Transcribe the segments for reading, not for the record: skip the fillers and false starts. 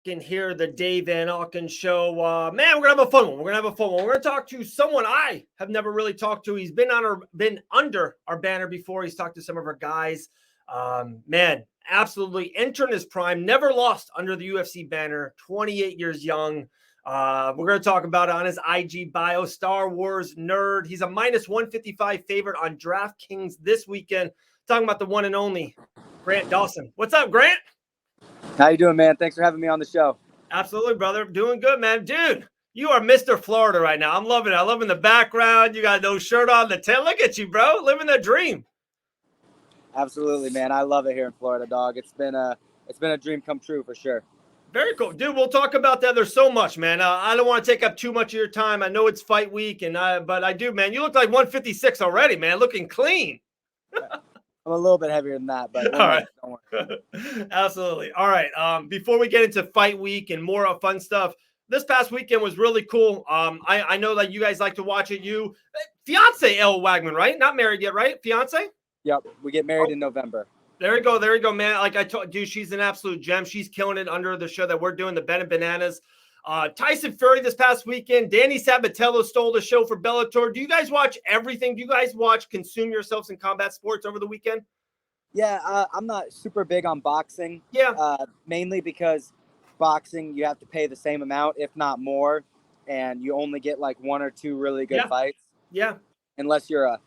in here, the Dave Van Auken Show. Man, we're gonna have a fun one. We're gonna talk to someone I have never really talked to. He's been under our banner before. He's talked to some of our guys. Man, absolutely entering his prime. Never lost under the UFC banner. 28 years young. We're gonna talk about it on his IG bio. Star Wars nerd. He's a minus 155 favorite on DraftKings this weekend. Talking about the one and only Grant Dawson. What's up, Grant? How you doing, man? Thanks for having me on the show. Absolutely, brother. Doing good, man. Dude, you are Mr. Florida right now. I'm loving it. I'm loving the background. You got no shirt on the tail. Look at you, bro. Living the dream. Absolutely, man. I love it here in Florida, dog. It's been a dream come true for sure. Very cool. Dude, we'll talk about that. There's so much, man. I don't want to take up too much of your time. I know it's fight week, but I do, man. You look like 156 already, man. Looking clean. I'm a little bit heavier than that, but all right. Don't worry. Absolutely. All right. Before we get into fight week and more fun stuff, this past weekend was really cool. I know that you guys like to watch it. You, fiance Elle Wagman, right? Not married yet, right? Fiance? Yep. We get married in November. There you go, man. Like I told you, she's an absolute gem. She's killing it under the show that we're doing, the Ben and Bananas. Tyson Fury this past weekend. Danny Sabatello stole the show for Bellator. Do you guys watch everything? Do you guys consume yourselves in combat sports over the weekend? Yeah, I'm not super big on boxing. Yeah. Mainly because boxing, you have to pay the same amount, if not more, and you only get like one or two really good fights. Yeah. Unless you're a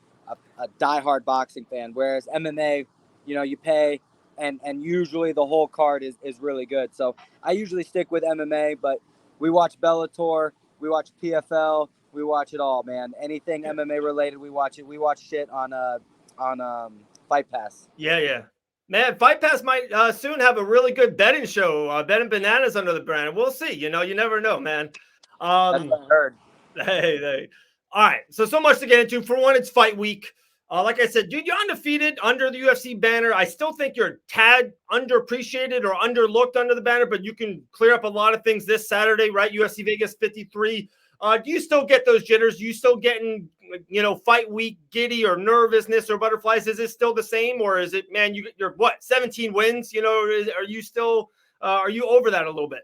diehard boxing fan. Whereas MMA, you pay, and usually the whole card is really good. So I usually stick with MMA, but we watch Bellator, we watch PFL, we watch it all, man. Anything MMA related, we watch it. We watch shit on Fight Pass. Yeah. Man, Fight Pass might soon have a really good betting show. Ben and Bananas under the brand. We'll see. You never know, man. That's what I heard. Hey. All right. So much to get into. For one, it's fight week. Like I said, dude, you're undefeated under the UFC banner. I still think you're a tad underappreciated or underlooked under the banner, but you can clear up a lot of things this Saturday, right? UFC Vegas 53. Do you still get those jitters? Do you still getting, fight week giddy or nervousness or butterflies? Is it still the same, or is it, man, you're what, 17 wins? Are you still, are you over that a little bit?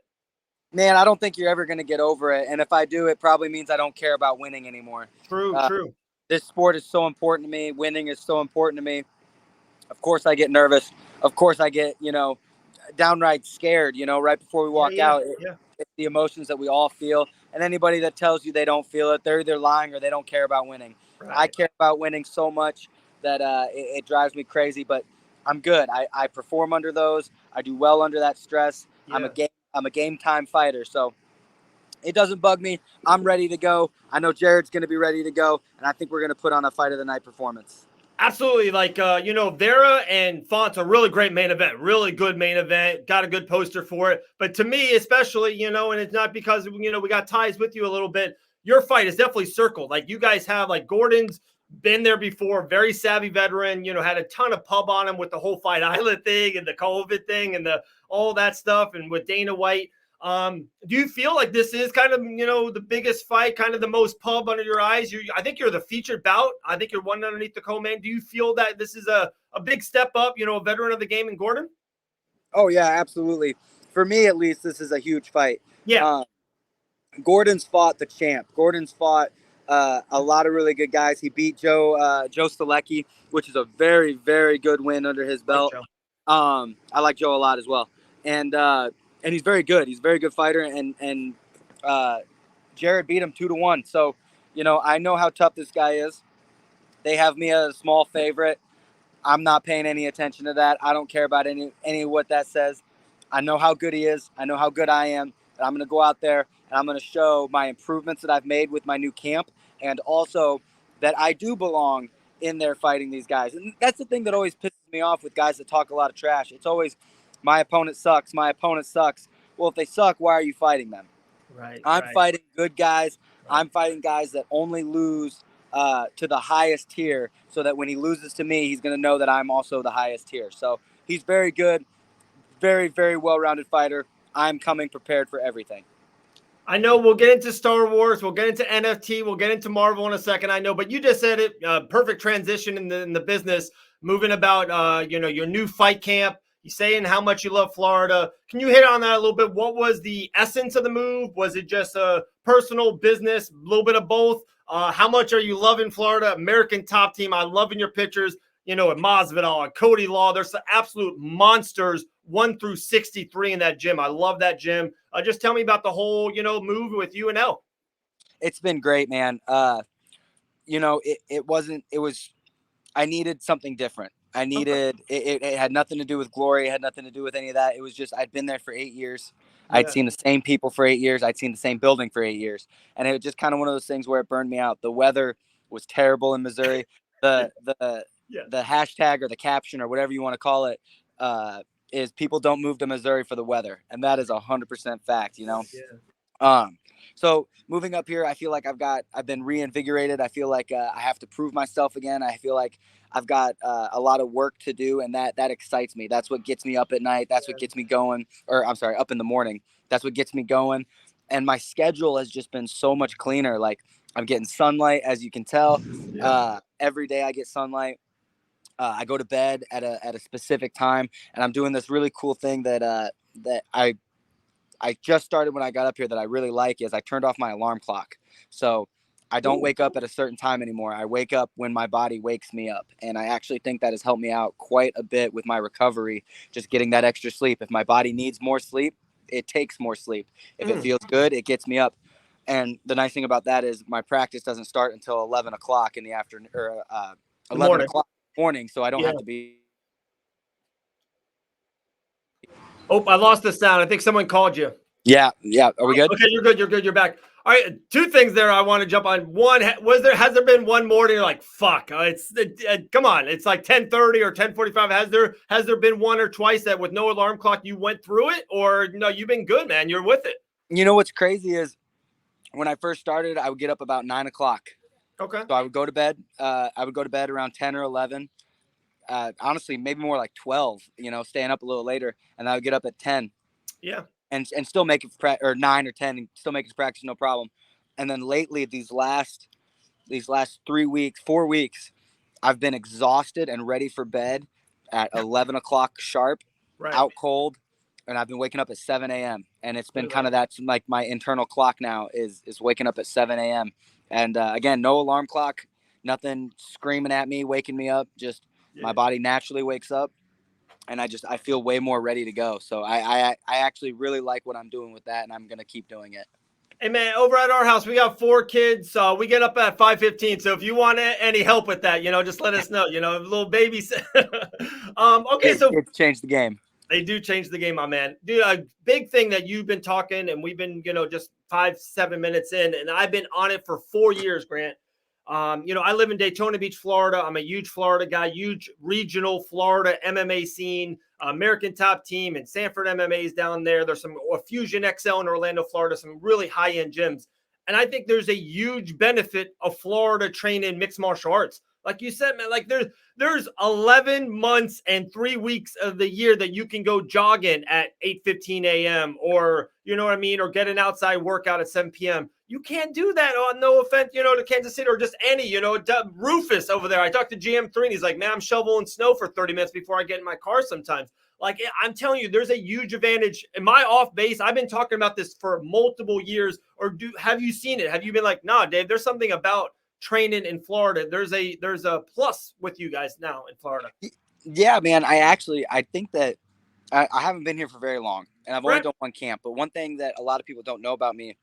Man, I don't think you're ever going to get over it. And if I do, it probably means I don't care about winning anymore. True. This sport is so important to me. Winning is so important to me. Of course I get nervous. Of course I get, downright scared, right before we walk out. It's the emotions that we all feel. And anybody that tells you they don't feel it, they're either lying or they don't care about winning. Right. I care about winning so much that it drives me crazy, but I'm good. I perform under those. I do well under that stress. Yeah. I'm a game time fighter. So it doesn't bug me. I'm ready to go. I know Jared's going to be ready to go, and I think we're going to put on a fight of the night performance. Absolutely. Vera and Font's a really great main event, really good main event, got a good poster for it. But to me, especially, and it's not because, we got ties with you a little bit. Your fight is definitely circled. Like you guys have, like Gordon's been there before, very savvy veteran, had a ton of pub on him with the whole Fight Island thing and the COVID thing and all that stuff. And with Dana White. Do you feel like this is kind of, the biggest fight, kind of the most pub under your eyes? I think you're the featured bout. I think you're one underneath the co-main. Do you feel that this is a big step up, a veteran of the game in Gordon? Oh, yeah, absolutely. For me, at least, this is a huge fight. Yeah. Gordon's fought the champ. Gordon's fought a lot of really good guys. He beat Joe Stalecki, which is a very, very good win under his belt. I like Joe a lot as well. And he's very good. He's a very good fighter. And Jared beat him 2-1. So, I know how tough this guy is. They have me as a small favorite. I'm not paying any attention to that. I don't care about any of what that says. I know how good he is. I know how good I am. And I'm going to go out there and I'm going to show my improvements that I've made with my new camp. And also that I do belong in there fighting these guys. And that's the thing that always pisses me off with guys that talk a lot of trash. It's always, my opponent sucks. My opponent sucks. Well, if they suck, why are you fighting them? Right. I'm fighting good guys. Right. I'm fighting guys that only lose to the highest tier, so that when he loses to me, he's going to know that I'm also the highest tier. So he's very good, very, very well-rounded fighter. I'm coming prepared for everything. I know we'll get into Star Wars. We'll get into NFT. We'll get into Marvel in a second. I know, but you just said it. Perfect transition in the business. Moving about, your new fight camp. You saying how much you love Florida. Can you hit on that a little bit? What was the essence of the move? Was it just a personal business, a little bit of both? How much are you loving Florida? American Top Team. I'm loving your pictures, you know, at Masvidal and Cody Law. There's some absolute monsters 1 through 63 in that gym. I love that gym. Just tell me about the whole, you know, move with UNL. It's been great, man. You know, it was, I needed something different. I needed, it had nothing to do with glory. It had nothing to do with any of that. It was just, I'd been there for 8 years. Yeah. I'd seen the same people for 8 years. I'd seen the same building for 8 years. And it was just kind of one of those things where it burned me out. The weather was terrible in Missouri. The hashtag or the caption or whatever you want to call it, is people don't move to Missouri for the weather. And that is 100% fact, you know? Yeah. So moving up here, I feel like I've been reinvigorated. I feel like I have to prove myself again. I feel like I've got a lot of work to do, and that excites me. That's what gets me up at night. That's what gets me going, or I'm sorry, up in the morning. That's what gets me going. And my schedule has just been so much cleaner. Like I'm getting sunlight, as you can tell. Every day I get sunlight. I go to bed at a specific time, and I'm doing this really cool thing that I just started when I got up here that I really like is I turned off my alarm clock. So I don't wake up at a certain time anymore. I wake up when my body wakes me up. And I actually think that has helped me out quite a bit with my recovery, just getting that extra sleep. If my body needs more sleep, it takes more sleep. If it feels good, it gets me up. And the nice thing about that is my practice doesn't start until 11 o'clock in the afternoon or 11 o'clock in the morning. So I don't have to be. Oh, I lost the sound. I think someone called you. Yeah. Are we good? Okay, you're good. You're back. All right, 2 things there I want to jump on. One, has there been one morning you're like, fuck, come on, it's like 10:30 or 10:45. Has there been one or twice that with no alarm clock you went through it, or no, you've been good, man, you're with it? You know what's crazy is when I first started, I would get up about 9 o'clock. Okay. So I would go to bed. I would go to bed around 10 or 11. Honestly, maybe more like 12, you know, staying up a little later, and I would get up at 10. Yeah. And still make it or 9 or 10 and still make it practice, no problem. And then lately, these last 4 weeks, I've been exhausted and ready for bed at 11 o'clock sharp, out cold, and I've been waking up at 7 a.m. And it's been kind of that's like my internal clock now is waking up at 7 a.m. And again, no alarm clock, nothing screaming at me, waking me up. Just my body naturally wakes up. And I feel way more ready to go. So I actually really like what I'm doing with that, and I'm going to keep doing it. Hey, man, over at our house, we got 4 kids. We get up at 5:15. So if you want any help with that, you know, just let us know, you know, little babies. Okay, so it's changed the game. They do change the game, my man. Dude, a big thing that you've been talking, and we've been, you know, just 5-7 minutes in, and I've been on it for 4 years, Grant. You know, I live in Daytona Beach, Florida. I'm a huge Florida guy, huge regional Florida MMA scene, American Top Team, and Sanford MMA is down there. There's some Fusion XL in Orlando, Florida, some really high-end gyms. And I think there's a huge benefit of Florida training mixed martial arts. Like you said, man, like there's 11 months and 3 weeks of the year that you can go jogging at 8:15 a.m. or, you know what I mean, or get an outside workout at 7 p.m. You can't do that. No offense, you know, to Kansas City or just any, you know, Rufus over there. I talked to GM3 and he's like, man, I'm shoveling snow for 30 minutes before I get in my car sometimes. Like, I'm telling you, there's a huge advantage. In my off base, I've been talking about this for multiple years. Or have you seen it? Have you been like, nah, Dave, there's something about training in Florida. There's a plus with you guys now in Florida. Yeah, man. I think that I haven't been here for very long, and I've only done one camp. But one thing that a lot of people don't know about me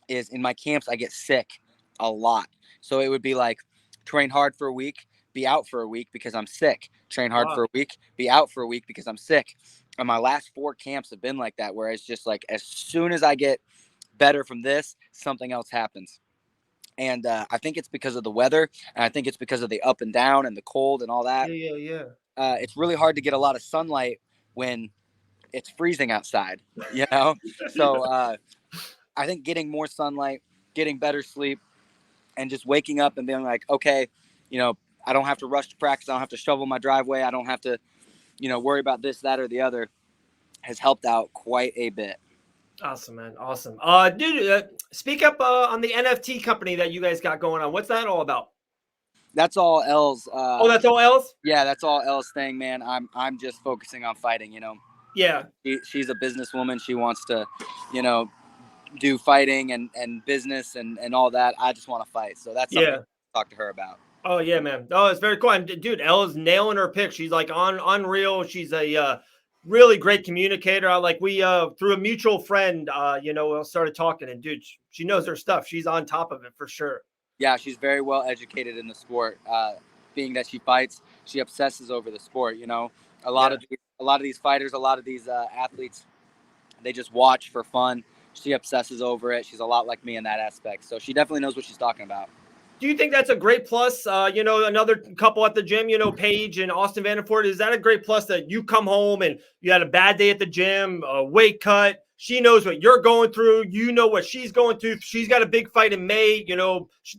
is in my camps, I get sick a lot. So it would be like train hard for a week, be out for a week because I'm sick. Train hard for a week, be out for a week because I'm sick. And my last 4 camps have been like that, where it's just like as soon as I get better from this, something else happens. And I think it's because of the weather, and I think it's because of the up and down and the cold and all that. Yeah. It's really hard to get a lot of sunlight when it's freezing outside, you know? So I think getting more sunlight, getting better sleep, and just waking up and being like, okay, you know, I don't have to rush to practice. I don't have to shovel my driveway. I don't have to, you know, worry about this, that, or the other, has helped out quite a bit. Awesome, man. Awesome. Dude, speak up on the NFT company that you guys got going on. What's that all about? That's all L's. Oh, that's all else? Yeah, that's all L's thing, man. I'm just focusing on fighting, you know. Yeah. She's a businesswoman. She wants to, you know, do fighting and business and all that. I just want to fight. So that's something to talk to her about. Oh yeah, man. Oh, it's very cool. And dude, Elle's nailing her pick. She's like on unreal. She's a really great communicator. We through a mutual friend, started talking, and dude, she knows her stuff. She's on top of it for sure. Yeah, she's very well educated in the sport. Being that she fights, she obsesses over the sport. You know, a lot of these fighters, a lot of these athletes, they just watch for fun. She obsesses over it. She's a lot like me in that aspect. So she definitely knows what she's talking about. Do you think that's a great plus? Another couple at the gym, Paige and Austin Vanderford. Is that a great plus that you come home and you had a bad day at the gym, a weight cut? She knows what you're going through. You know what she's going through. She's got a big fight in May.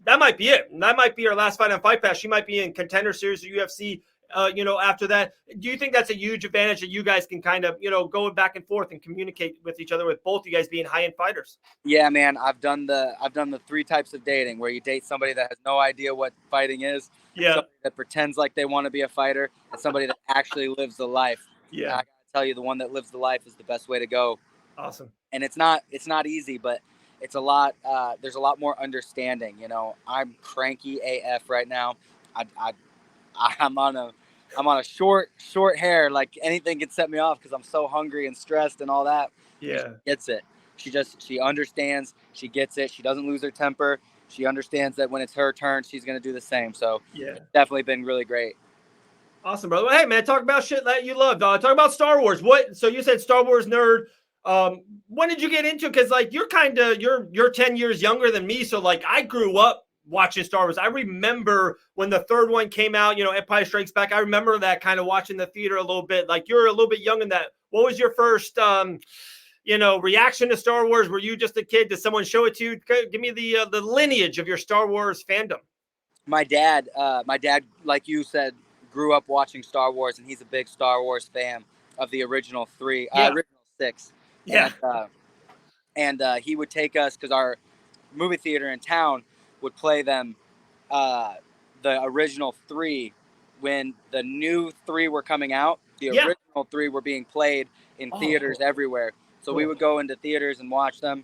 That might be it. That might be her last fight on Fight Pass. She might be in Contender Series or UFC. After that, do you think that's a huge advantage that you guys can kind of, go back and forth and communicate with each other with both you guys being high-end fighters? Yeah, man, I've done the three types of dating where you date somebody that has no idea what fighting is, somebody that pretends like they want to be a fighter, and somebody that actually lives the life. Yeah, and I gotta tell you, the one that lives the life is the best way to go. Awesome. And it's not easy, but it's a lot. There's a lot more understanding. I'm cranky AF right now. I'm on a short hair. Like anything can set me off because I'm so hungry and stressed and all that. Yeah. She gets it. She understands. She gets it. She doesn't lose her temper. She understands that when it's her turn, she's going to do the same. So it's definitely been really great. Awesome, brother. Well, hey, man, talk about shit that you love. Talk about Star Wars. So you said Star Wars nerd. When did you get into it? Because you're 10 years younger than me. So I grew up watching Star Wars. I remember when the third one came out, Empire Strikes Back. I remember that kind of watching the theater a little bit. You're a little bit young in that. What was your first, reaction to Star Wars? Were you just a kid? Did someone show it to you? Give me the lineage of your Star Wars fandom. My dad, like you said, grew up watching Star Wars, and he's a big Star Wars fan of the original original 6. Yeah. And he would take us because our movie theater in town would play them the original 3 when the new 3 were coming out. The original 3 were being played in theaters everywhere. So we would go into theaters and watch them,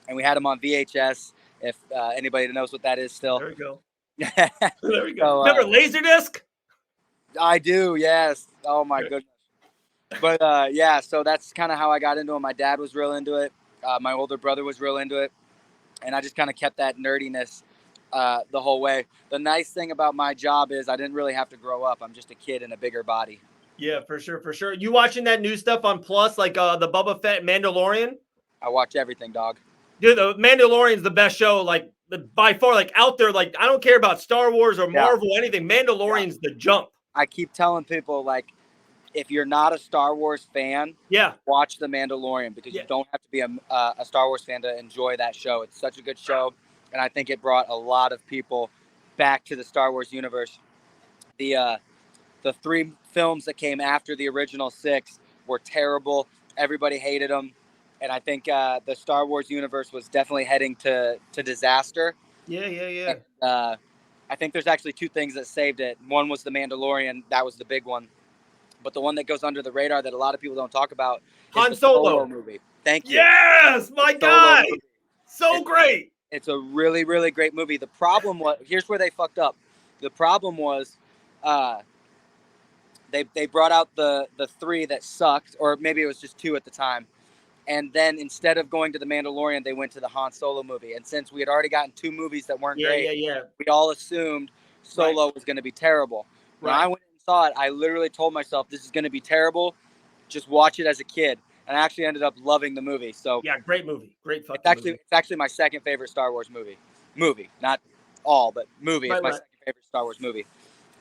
and we had them on VHS. If anybody knows what that is still. There we go. There we go. So, remember Laserdisc? I do, yes. Oh my goodness. But so that's kind of how I got into it. My dad was real into it. My older brother was real into it. And I just kind of kept that nerdiness the whole way. The nice thing about my job is I didn't really have to grow up. I'm just a kid in a bigger body. Yeah, for sure, for sure. You watching that new stuff on Plus, the Boba Fett Mandalorian? I watch everything, dog. Dude, the Mandalorian's the best show, by far, out there. I don't care about Star Wars or Marvel, anything. Mandalorian's the jump. I keep telling people, if you're not a Star Wars fan, watch The Mandalorian, because you don't have to be a Star Wars fan to enjoy that show. It's such a good show, and I think it brought a lot of people back to the Star Wars universe. The 3 films that came after the original 6 were terrible. Everybody hated them, and I think the Star Wars universe was definitely heading to disaster. Yeah. And, I think there's actually 2 things that saved it. One was The Mandalorian. That was the big one. But the one that goes under the radar that a lot of people don't talk about is Han the Solo movie. Thank you. Yes, my guy. So great. It's a really, really great movie. The problem was, here's where they fucked up. The problem was they brought out the 3 that sucked, or maybe it was just 2 at the time. And then instead of going to The Mandalorian, they went to the Han Solo movie. And since we had already gotten 2 movies that weren't great, we all assumed Solo was going to be terrible. When I went and saw it, I literally told myself, this is going to be terrible. Just watch it as a kid. And I actually ended up loving the movie. So great movie. Great fucking movie. It's actually my second favorite Star Wars movie. Movie, not all, but movie. It's my second favorite Star Wars movie.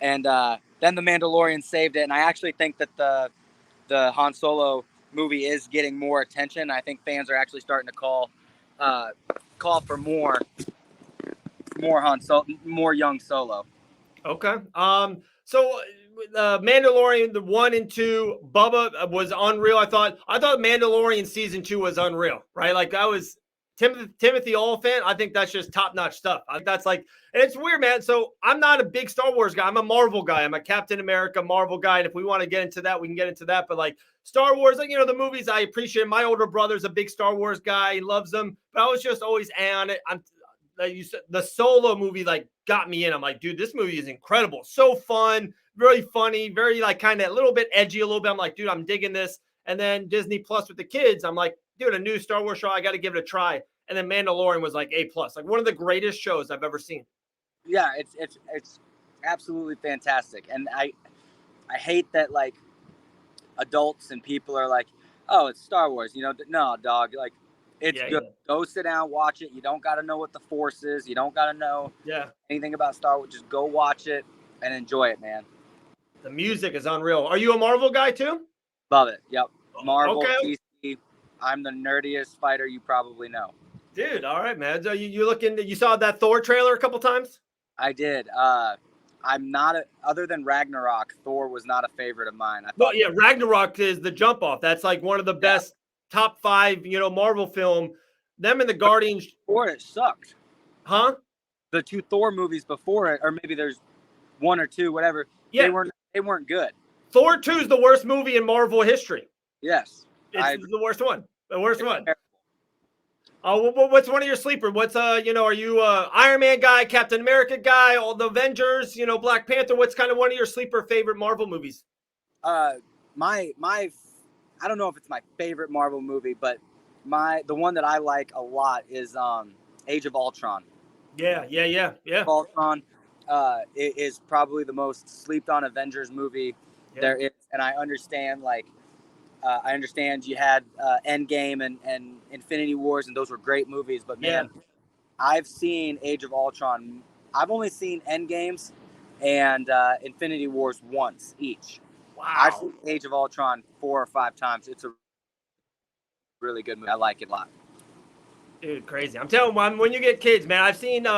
And then The Mandalorian saved it. And I actually think that the Han Solo movie is getting more attention. I think fans are actually starting to call for more young Solo. Okay. So Mandalorian, the 1 and 2, Bubba was unreal. I thought Mandalorian season 2 was unreal, right? Timothy Oliphant, I think that's just top-notch stuff. I think that's like, and it's weird, man. So I'm not a big Star Wars guy. I'm a Marvel guy. I'm a Captain America Marvel guy. And if we want to get into that, we can get into that. But like Star Wars, like, the movies I appreciate. My older brother's a big Star Wars guy. He loves them. But I was just always on it. Like you said, the Solo movie like got me in. I'm like, dude, this movie is incredible. So fun, very funny, very like kind of a little bit edgy a little bit. I'm like, dude, I'm digging this. And then Disney Plus with the kids, I'm like, dude, a new Star Wars show, I got to give it a try. And then Mandalorian was like A+, like one of the greatest shows I've ever seen. Yeah, it's absolutely fantastic. And I hate that like adults and people are like, oh, it's Star Wars. No, dog. Like, it's good. Yeah. Go sit down, watch it. You don't got to know what the Force is. You don't got to know anything about Star Wars. Just go watch it and enjoy it, man. The music is unreal. Are you a Marvel guy too? Love it. Yep. Marvel, okay. DC. I'm the nerdiest fighter you probably know. Dude, all right, man. So you saw that Thor trailer a couple times? I did. I'm not other than Ragnarok, Thor was not a favorite of mine. Ragnarok is the jump off. That's like one of the best top 5, Marvel film. Them and the Guardians. Before it sucked. Huh? The 2 Thor movies before it, or maybe there's 1 or 2, whatever. Yeah. They weren't good. Thor 2 is the worst movie in Marvel history. Yes. It's the worst one. The worst one. What's one of your sleeper? What's are you Iron Man guy, Captain America guy, all the Avengers, Black Panther? What's kind of one of your sleeper favorite Marvel movies? My I don't know if it's my favorite Marvel movie, but the one that I like a lot is Age of Ultron. Yeah. Ultron it is probably the most slept on Avengers movie there is, and I understand you had Endgame and Infinity Wars, and those were great movies. But man, I've seen Age of Ultron. I've only seen Endgames and Infinity Wars once each. Wow. I've seen Age of Ultron 4 or 5 times. It's a really good movie. I like it a lot. Dude, crazy. I'm telling you, when you get kids, man, I've seen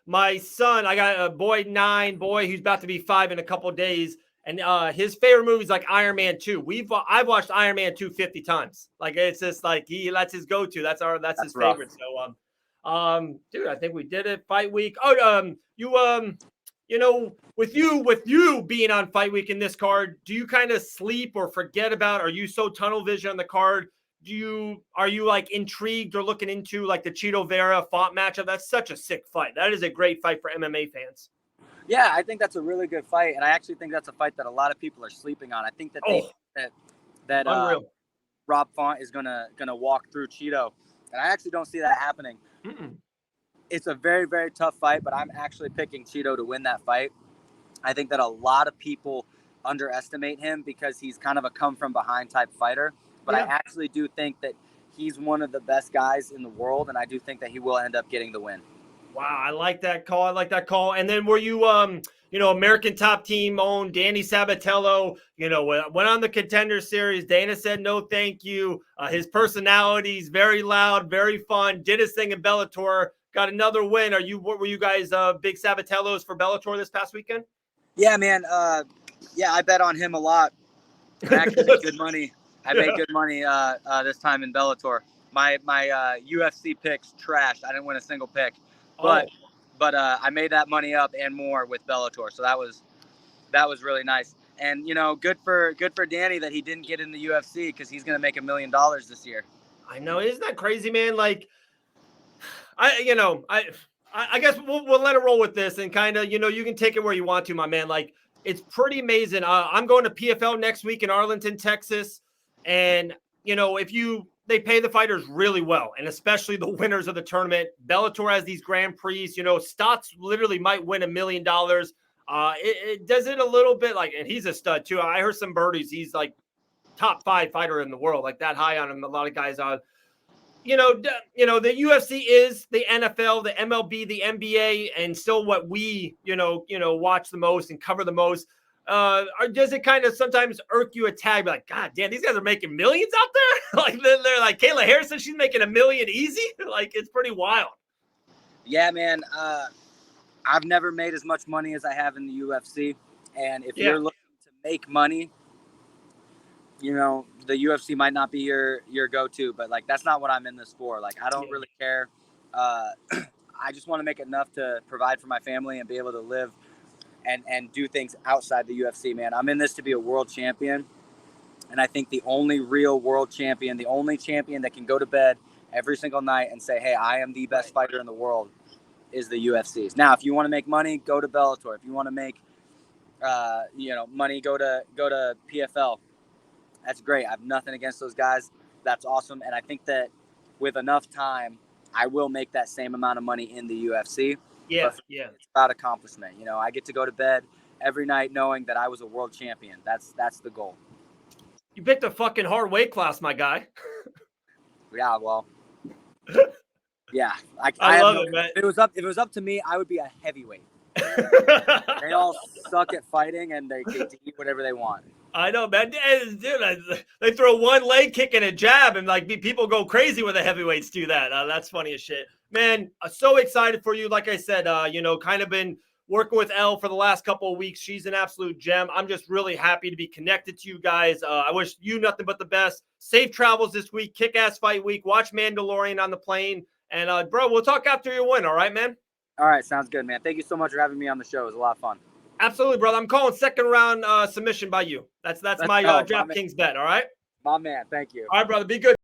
my son. I got a boy, 9, who's about to be 5 in a couple of days. And his favorite movie is like Iron Man 2. I've watched Iron Man 2 50 times. Like, it's just like that's his go-to. That's his rough. Favorite. So dude, I think we did it. Fight week. Oh, with you being on Fight Week in this card, do you kind of sleep or forget about? Are you so tunnel vision on the card? Are you like intrigued or looking into like the Cheeto Vera Font matchup? That's such a sick fight. That is a great fight for MMA fans. Yeah, I think that's a really good fight, and I actually think that's a fight that a lot of people are sleeping on. I think that Rob Font is gonna walk through Cheeto, and I actually don't see that happening. Mm-mm. It's a very, very tough fight, but I'm actually picking Cheeto to win that fight. I think that a lot of people underestimate him because he's kind of a come-from-behind type fighter, but I actually do think that he's one of the best guys in the world, and I do think that he will end up getting the win. Wow, I like that call. And then were you, American Top Team owned Danny Sabatello, went on the Contender Series. Dana said no thank you. His personality's very loud, very fun, did his thing in Bellator, got another win. Were you guys big Sabatellos for Bellator this past weekend? Yeah, man. I bet on him a lot. I actually made good money. I made good money this time in Bellator. My UFC picks trashed. I didn't win a single pick. But I made that money up and more with Bellator, so that was really nice. And good for Danny that he didn't get in the UFC because he's gonna make $1 million this year. I know, isn't that crazy, man? Like, I guess we'll let it roll with this and kind of you can take it where you want to, my man. Like, it's pretty amazing. I'm going to PFL next week in Arlington, Texas, and they pay the fighters really well, and especially the winners of the tournament. Bellator has these Grand Prix. Stotts literally might win $1 million. It does it a little bit like, and he's a stud too. I heard some birdies. He's like top 5 fighter in the world, like that high on him. A lot of guys on. The UFC is the NFL, the MLB, the NBA, and still what we watch the most and cover the most. Or does it kind of sometimes irk you a tag? Like, God damn, these guys are making millions out there. Like they're like Kayla Harrison, she's making $1 million easy. Like, it's pretty wild. Yeah, man. I've never made as much money as I have in the UFC, and if you're looking to make money, you know, the UFC might not be your go-to, but like that's not what I'm in this for. Like I don't really care. I just want to make enough to provide for my family and be able to live and do things outside the UFC, man. I'm in this to be a world champion. And I think the only real world champion, the only champion that can go to bed every single night and say, hey, I am the best fighter in the world, is the UFCs. Now, if you want to make money, go to Bellator. If you want to make, money, go to PFL. That's great. I have nothing against those guys. That's awesome. And I think that with enough time, I will make that same amount of money in the UFC. Yeah, It's about accomplishment. You know, I get to go to bed every night knowing that I was a world champion. That's the goal. You picked a fucking hard weight class, my guy. Yeah, well, yeah. I love it, man. If it was up to me, I would be a heavyweight. They all suck at fighting, and they get to eat whatever they want. I know, man. Dude, they throw one leg kick and a jab, and like people go crazy when the heavyweights do that. That's funny as shit, man. I'm so excited for you. Like I said, kind of been working with Elle for the last couple of weeks. She's an absolute gem. I'm just really happy to be connected to you guys. I wish you nothing but the best. Safe travels this week. Kick-ass fight week. Watch Mandalorian on the plane. And, bro, we'll talk after your win. All right, man? All right. Sounds good, man. Thank you so much for having me on the show. It was a lot of fun. Absolutely, brother. I'm calling second round submission by you. That's my DraftKings bet. All right? My man. Thank you. All right, brother. Be good.